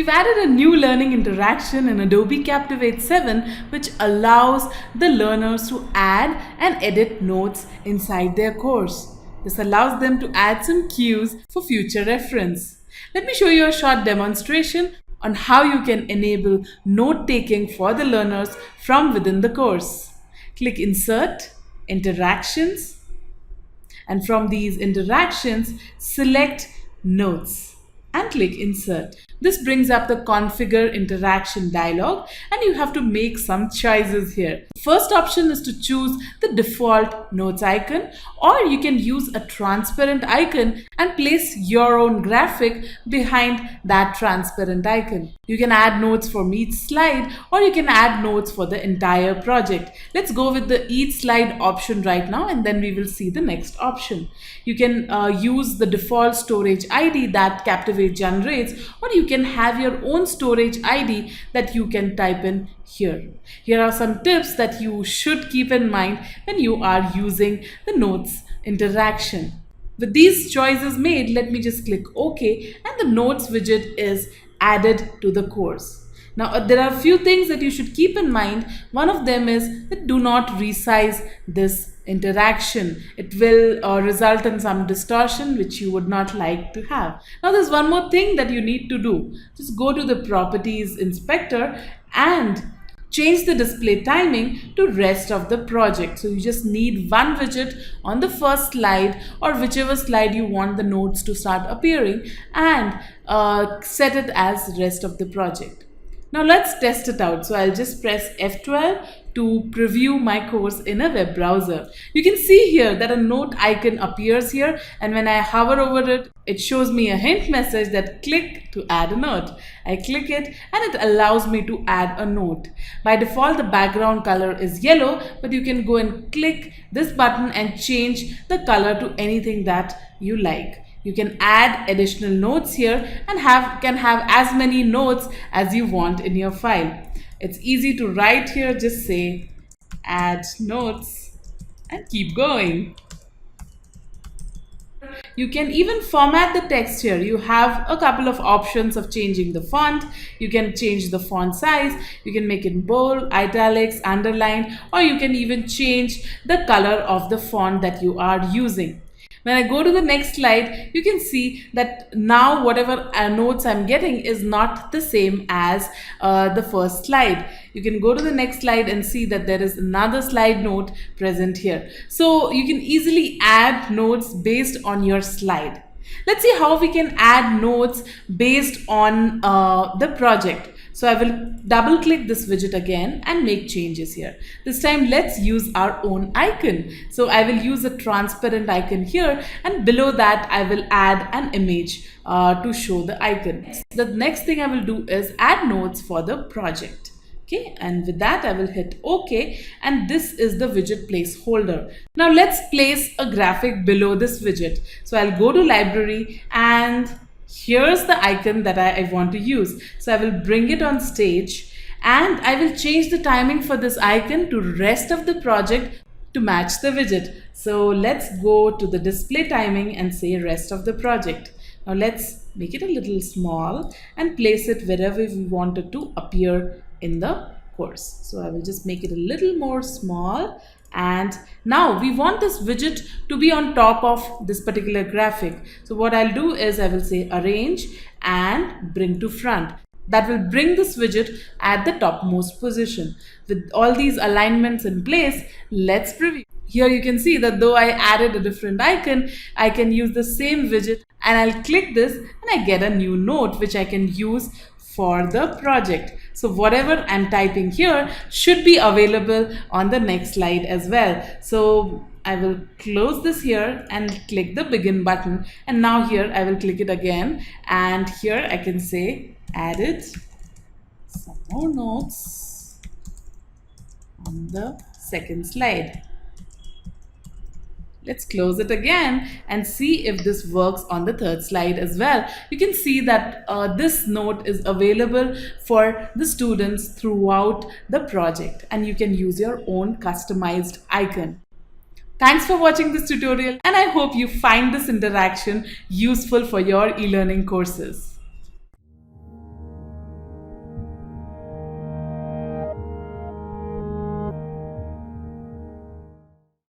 we've added a new learning interaction in Adobe Captivate 7 which allows the learners to add and edit notes inside their course. This allows them to add some cues for future reference. Let me show you a short demonstration on how you can enable note-taking for the learners from within the course. Click Insert, Interactions, and from these interactions, select Notes and click Insert. This brings up the Configure Interaction dialog and you have to make some choices here. First option is to choose the default notes icon, or you can use a transparent icon and place your own graphic behind that transparent icon. You can add notes for each slide, or you can add notes for the entire project. Let's go with the each slide option right now, and then we will see the next option. You can use the default storage ID that Captivate generates, or you can have your own storage ID that you can type in here. Here are some tips that you should keep in mind when you are using the notes interaction. With these choices made, let me just click OK, and the notes widget is added to the course. Now, there are a few things that you should keep in mind. One of them is that do not resize this interaction. It will result in some distortion which you would not like to have. Now, there's one more thing that you need to do. Just go to the Properties Inspector and change the display timing to rest of the project. So you just need one widget on the first slide or whichever slide you want the notes to start appearing, and set it as rest of the project. Now let's test it out. So I'll just press F12 to preview my course in a web browser. You can see here that a note icon appears here, and when I hover over it, it shows me a hint message that click to add a note. I click it and it allows me to add a note. By default, the background color is yellow, but you can go and click this button and change the color to anything that you like. You can add additional notes here and can have as many notes as you want in your file. It's easy to write here. Just say add notes and keep going. You can even format the text here. You have a couple of options of changing the font. You can change the font size. You can make it bold, italics, underline, or you can even change the color of the font that you are using. When I go to the next slide, you can see that now whatever notes I'm getting is not the same as the first slide. You can go to the next slide and see that there is another slide note present here. So you can easily add notes based on your slide. Let's see how we can add notes based on the project. So I will double click this widget again and make changes here. This time let's use our own icon. So I will use a transparent icon here, and below that I will add an image to show the icon. The next thing I will do is add notes for the project. Okay, and with that I will hit OK, and this is the widget placeholder. Now let's place a graphic below this widget. So I'll go to Library, and here's the icon that I want to use. So I will bring it on stage, and I will change the timing for this icon to rest of the project to match the widget. So let's go to the display timing and say rest of the project. Now let's make it a little small and place it wherever we want it to appear in the course. So I will just make it a little more small, and now we want this widget to be on top of this particular graphic. So what I'll do is I will say arrange and bring to front. That will bring this widget at the topmost position. With all these alignments in place, let's preview. Here you can see that though I added a different icon, I can use the same widget, and I'll click this and I get a new note which I can use for the project. So whatever I'm typing here should be available on the next slide as well. So I will close this here and click the begin button, and now here I will click it again, and here I can say added some more notes on the second slide. Let's close it again and see if this works on the third slide as well. You can see that this note is available for the students throughout the project, and you can use your own customized icon. Thanks for watching this tutorial, and I hope you find this interaction useful for your e-learning courses.